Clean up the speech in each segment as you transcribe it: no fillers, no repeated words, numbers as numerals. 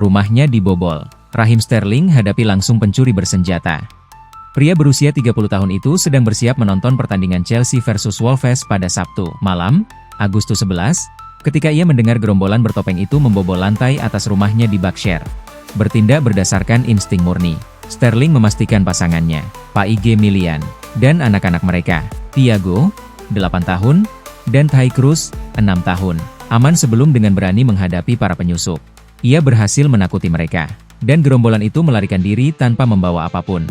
Rumahnya dibobol. Raheem Sterling hadapi langsung pencuri bersenjata. Pria berusia 30 tahun itu sedang bersiap menonton pertandingan Chelsea versus Wolves pada Sabtu malam, Agustus 11, ketika ia mendengar gerombolan bertopeng itu membobol lantai atas rumahnya di Berkshire. Bertindak berdasarkan insting murni. Sterling memastikan pasangannya, Pak IG Milian, dan anak-anak mereka, Thiago, 8 tahun, dan Ty Cruz, 6 tahun, aman sebelum dengan berani menghadapi para penyusup. Ia berhasil menakuti mereka, dan gerombolan itu melarikan diri tanpa membawa apapun.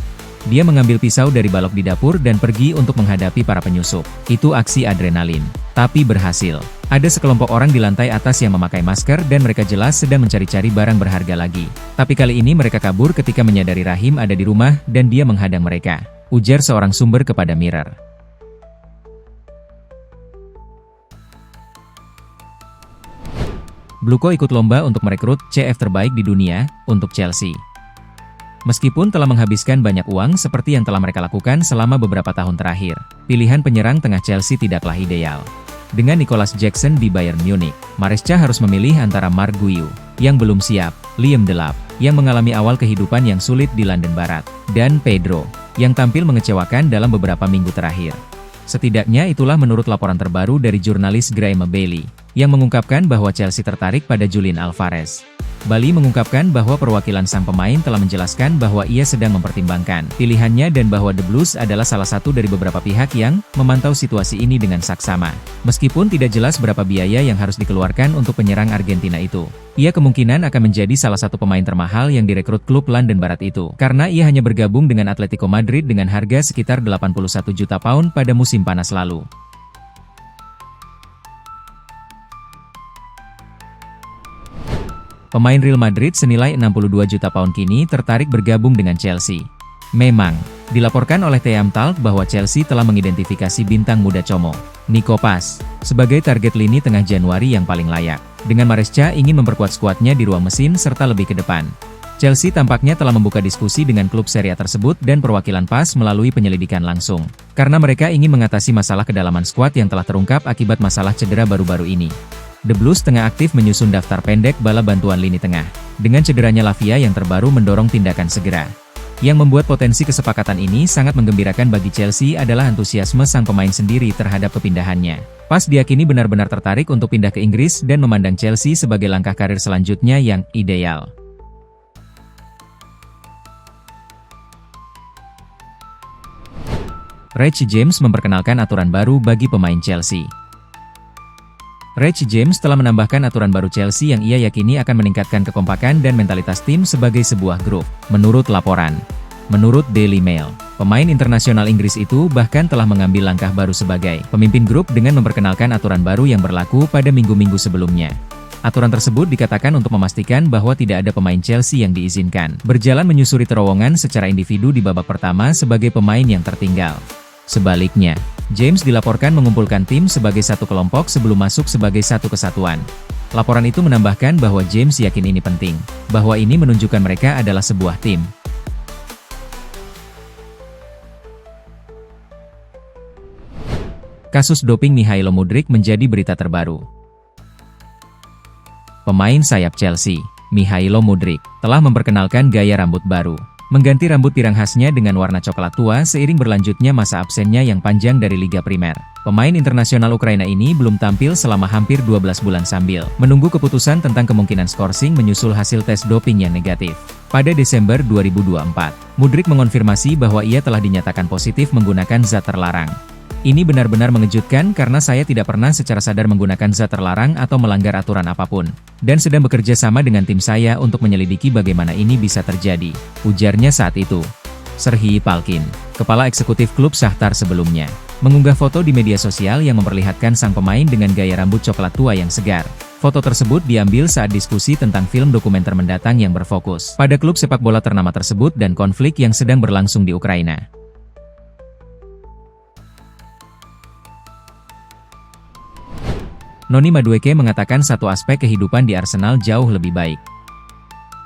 Dia mengambil pisau dari balok di dapur dan pergi untuk menghadapi para penyusup. Itu aksi adrenalin, tapi berhasil. Ada sekelompok orang di lantai atas yang memakai masker dan mereka jelas sedang mencari-cari barang berharga lagi. Tapi kali ini mereka kabur ketika menyadari Raheem ada di rumah dan dia menghadang mereka, ujar seorang sumber kepada Mirror. Bluko ikut lomba untuk merekrut CF terbaik di dunia untuk Chelsea. Meskipun telah menghabiskan banyak uang seperti yang telah mereka lakukan selama beberapa tahun terakhir, pilihan penyerang tengah Chelsea tidaklah ideal. Dengan Nicolas Jackson di Bayern Munich, Maresca harus memilih antara Marc Guiu, yang belum siap, Liam Delap, yang mengalami awal kehidupan yang sulit di London Barat, dan Pedro, yang tampil mengecewakan dalam beberapa minggu terakhir. Setidaknya itulah menurut laporan terbaru dari jurnalis Graeme Bailey, yang mengungkapkan bahwa Chelsea tertarik pada Julian Alvarez. Bailey mengungkapkan bahwa perwakilan sang pemain telah menjelaskan bahwa ia sedang mempertimbangkan pilihannya dan bahwa The Blues adalah salah satu dari beberapa pihak yang memantau situasi ini dengan saksama. Meskipun tidak jelas berapa biaya yang harus dikeluarkan untuk penyerang Argentina itu, ia kemungkinan akan menjadi salah satu pemain termahal yang direkrut klub London Barat itu, karena ia hanya bergabung dengan Atletico Madrid dengan harga sekitar 81 juta pound pada musim panas lalu. Pemain Real Madrid senilai 62 juta pound kini tertarik bergabung dengan Chelsea. Memang, dilaporkan oleh TM Talk bahwa Chelsea telah mengidentifikasi bintang muda Como, Nico Paz, sebagai target lini tengah Januari yang paling layak. Dengan Maresca ingin memperkuat skuadnya di ruang mesin serta lebih ke depan. Chelsea tampaknya telah membuka diskusi dengan klub Serie A tersebut dan perwakilan Paz melalui penyelidikan langsung. Karena mereka ingin mengatasi masalah kedalaman skuad yang telah terungkap akibat masalah cedera baru-baru ini. The Blues tengah aktif menyusun daftar pendek bala bantuan lini tengah. Dengan cederanya Lavia yang terbaru mendorong tindakan segera. Yang membuat potensi kesepakatan ini sangat menggembirakan bagi Chelsea adalah antusiasme sang pemain sendiri terhadap kepindahannya. Paz diyakini benar-benar tertarik untuk pindah ke Inggris dan memandang Chelsea sebagai langkah karir selanjutnya yang ideal. Reece James memperkenalkan aturan baru bagi pemain Chelsea. Reece James telah menambahkan aturan baru Chelsea yang ia yakini akan meningkatkan kekompakan dan mentalitas tim sebagai sebuah grup, menurut laporan. Menurut Daily Mail, pemain internasional Inggris itu bahkan telah mengambil langkah baru sebagai pemimpin grup dengan memperkenalkan aturan baru yang berlaku pada minggu-minggu sebelumnya. Aturan tersebut dikatakan untuk memastikan bahwa tidak ada pemain Chelsea yang diizinkan berjalan menyusuri terowongan secara individu di babak pertama sebagai pemain yang tertinggal. Sebaliknya, James dilaporkan mengumpulkan tim sebagai satu kelompok sebelum masuk sebagai satu kesatuan. Laporan itu menambahkan bahwa James yakin ini penting, bahwa ini menunjukkan mereka adalah sebuah tim. Kasus doping Mihailo Mudryk menjadi berita terbaru. Pemain sayap Chelsea, Mihailo Mudryk, telah memperkenalkan gaya rambut baru. Mengganti rambut pirang khasnya dengan warna coklat tua seiring berlanjutnya masa absennya yang panjang dari Liga Primer. Pemain internasional Ukraina ini belum tampil selama hampir 12 bulan sambil menunggu keputusan tentang kemungkinan skorsing menyusul hasil tes doping yang negatif. Pada Desember 2024, Mudryk mengonfirmasi bahwa ia telah dinyatakan positif menggunakan zat terlarang. Ini benar-benar mengejutkan karena saya tidak pernah secara sadar menggunakan zat terlarang atau melanggar aturan apapun, dan sedang bekerja sama dengan tim saya untuk menyelidiki bagaimana ini bisa terjadi, ujarnya saat itu. Serhii Palkin, kepala eksekutif klub Shakhtar sebelumnya, mengunggah foto di media sosial yang memperlihatkan sang pemain dengan gaya rambut coklat tua yang segar. Foto tersebut diambil saat diskusi tentang film dokumenter mendatang yang berfokus pada klub sepak bola ternama tersebut dan konflik yang sedang berlangsung di Ukraina. Noni Madueke mengatakan satu aspek kehidupan di Arsenal jauh lebih baik.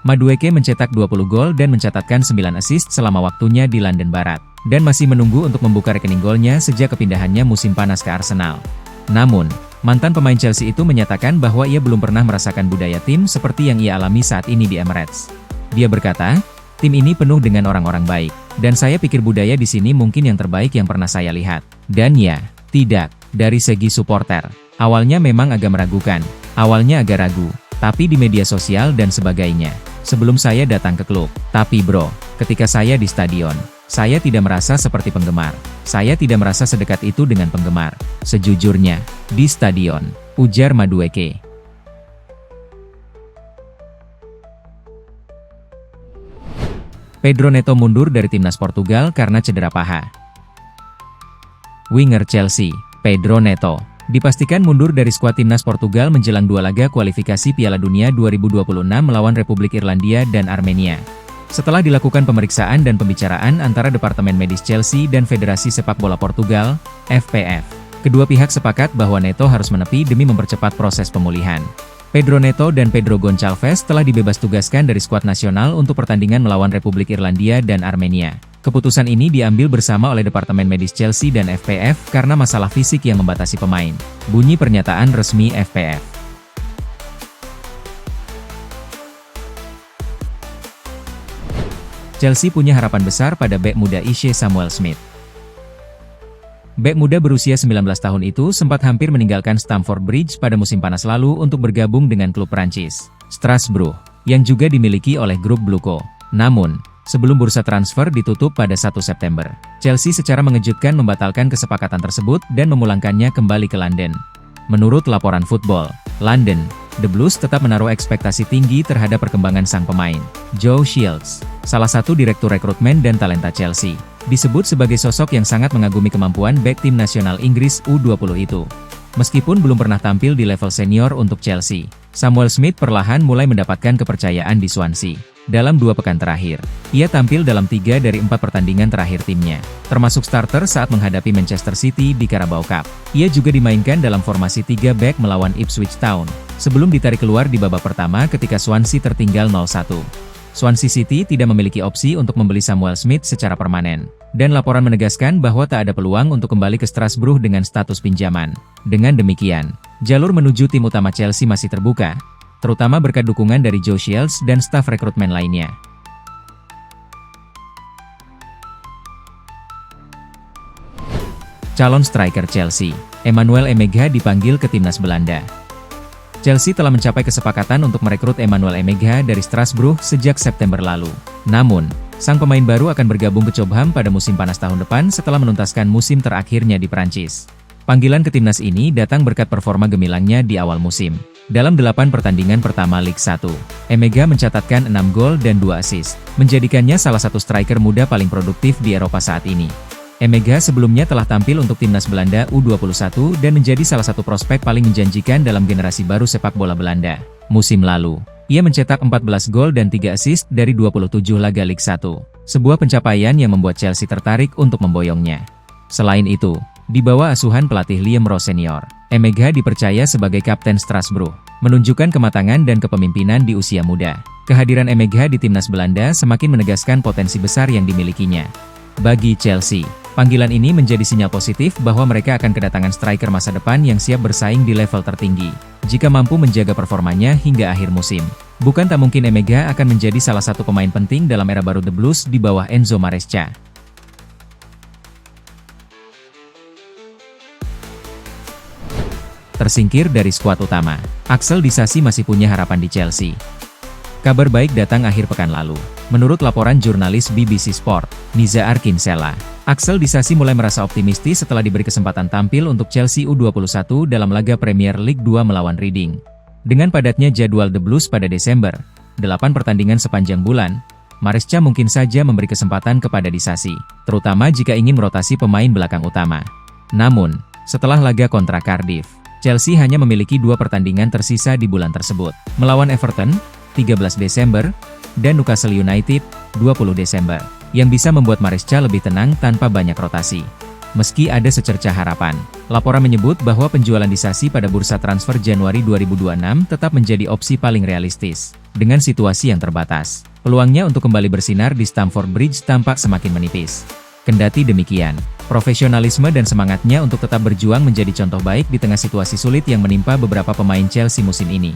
Madueke mencetak 20 gol dan mencatatkan 9 assist selama waktunya di London Barat, dan masih menunggu untuk membuka rekening golnya sejak kepindahannya musim panas ke Arsenal. Namun, mantan pemain Chelsea itu menyatakan bahwa ia belum pernah merasakan budaya tim seperti yang ia alami saat ini di Emirates. Dia berkata, "Tim ini penuh dengan orang-orang baik, dan saya pikir budaya di sini mungkin yang terbaik yang pernah saya lihat." Dan ya, tidak, dari segi supporter. Awalnya memang agak meragukan, awalnya agak ragu, tapi di media sosial dan sebagainya. Sebelum saya datang ke klub, tapi bro, ketika saya di stadion, saya tidak merasa seperti penggemar. Saya tidak merasa sedekat itu dengan penggemar. Sejujurnya, di stadion, ujar Madueke. Pedro Neto mundur dari timnas Portugal karena cedera paha. Winger Chelsea, Pedro Neto, dipastikan mundur dari skuad timnas Portugal menjelang 2 laga kualifikasi Piala Dunia 2026 melawan Republik Irlandia dan Armenia. Setelah dilakukan pemeriksaan dan pembicaraan antara Departemen Medis Chelsea dan Federasi Sepak Bola Portugal, FPF, kedua pihak sepakat bahwa Neto harus menepi demi mempercepat proses pemulihan. Pedro Neto dan Pedro Gonçalves telah dibebas tugaskan dari skuad nasional untuk pertandingan melawan Republik Irlandia dan Armenia. Keputusan ini diambil bersama oleh Departemen Medis Chelsea dan FPF karena masalah fisik yang membatasi pemain. Bunyi pernyataan resmi FPF. Chelsea punya harapan besar pada bek muda Ishe Samuel Smith. Bek muda berusia 19 tahun itu sempat hampir meninggalkan Stamford Bridge pada musim panas lalu untuk bergabung dengan klub Prancis, Strasbourg, yang juga dimiliki oleh grup Bluco. Namun, sebelum bursa transfer ditutup pada 1 September, Chelsea secara mengejutkan membatalkan kesepakatan tersebut dan memulangkannya kembali ke London. Menurut laporan Football London, The Blues tetap menaruh ekspektasi tinggi terhadap perkembangan sang pemain. Joe Shields, salah satu direktur rekrutmen dan talenta Chelsea, disebut sebagai sosok yang sangat mengagumi kemampuan bek tim nasional Inggris U20 itu. Meskipun belum pernah tampil di level senior untuk Chelsea, Samuel Smith perlahan mulai mendapatkan kepercayaan di Swansea. Dalam 2 pekan terakhir, ia tampil dalam 3 dari 4 pertandingan terakhir timnya, termasuk starter saat menghadapi Manchester City di Carabao Cup. Ia juga dimainkan dalam formasi 3 back melawan Ipswich Town, sebelum ditarik keluar di babak pertama ketika Swansea tertinggal 0-1. Swansea City tidak memiliki opsi untuk membeli Samuel Smith secara permanen, dan laporan menegaskan bahwa tak ada peluang untuk kembali ke Strasbourg dengan status pinjaman. Dengan demikian, jalur menuju tim utama Chelsea masih terbuka, terutama berkat dukungan dari Joe Shields dan staf rekrutmen lainnya. Calon striker Chelsea, Emmanuel Emega dipanggil ke timnas Belanda. Chelsea telah mencapai kesepakatan untuk merekrut Emmanuel Emega dari Strasbourg sejak September lalu. Namun, sang pemain baru akan bergabung ke Cobham pada musim panas tahun depan setelah menuntaskan musim terakhirnya di Prancis. Panggilan ke timnas ini datang berkat performa gemilangnya di awal musim. Dalam 8 pertandingan pertama Liga 1, Emega mencatatkan 6 gol dan 2 assist, menjadikannya salah satu striker muda paling produktif di Eropa saat ini. Emega sebelumnya telah tampil untuk timnas Belanda U21 dan menjadi salah satu prospek paling menjanjikan dalam generasi baru sepak bola Belanda. Musim lalu, ia mencetak 14 gol dan 3 assist dari 27 laga Liga 1, sebuah pencapaian yang membuat Chelsea tertarik untuk memboyongnya. Selain itu, di bawah asuhan pelatih Liam Rowe senior, Emega dipercaya sebagai kapten Strasbourg, menunjukkan kematangan dan kepemimpinan di usia muda. Kehadiran Emega di timnas Belanda semakin menegaskan potensi besar yang dimilikinya. Bagi Chelsea, panggilan ini menjadi sinyal positif bahwa mereka akan kedatangan striker masa depan yang siap bersaing di level tertinggi, jika mampu menjaga performanya hingga akhir musim. Bukan tak mungkin Emega akan menjadi salah satu pemain penting dalam era baru The Blues di bawah Enzo Maresca. Tersingkir dari skuad utama, Axel Disasi masih punya harapan di Chelsea. Kabar baik datang akhir pekan lalu. Menurut laporan jurnalis BBC Sport, Niza Arkinsella, Axel Disasi mulai merasa optimistis setelah diberi kesempatan tampil untuk Chelsea U21 dalam laga Premier League 2 melawan Reading. Dengan padatnya jadwal The Blues pada Desember, 8 pertandingan sepanjang bulan, Maresca mungkin saja memberi kesempatan kepada Disasi, terutama jika ingin merotasi pemain belakang utama. Namun, setelah laga kontra Cardiff, Chelsea hanya memiliki 2 pertandingan tersisa di bulan tersebut, melawan Everton, 13 Desember, dan Newcastle United, 20 Desember, yang bisa membuat Maresca lebih tenang tanpa banyak rotasi. Meski ada secercah harapan, laporan menyebut bahwa penjualan Disasi pada bursa transfer Januari 2026 tetap menjadi opsi paling realistis. Dengan situasi yang terbatas, peluangnya untuk kembali bersinar di Stamford Bridge tampak semakin menipis. Kendati demikian, Profesionalisme dan semangatnya untuk tetap berjuang menjadi contoh baik di tengah situasi sulit yang menimpa beberapa pemain Chelsea musim ini.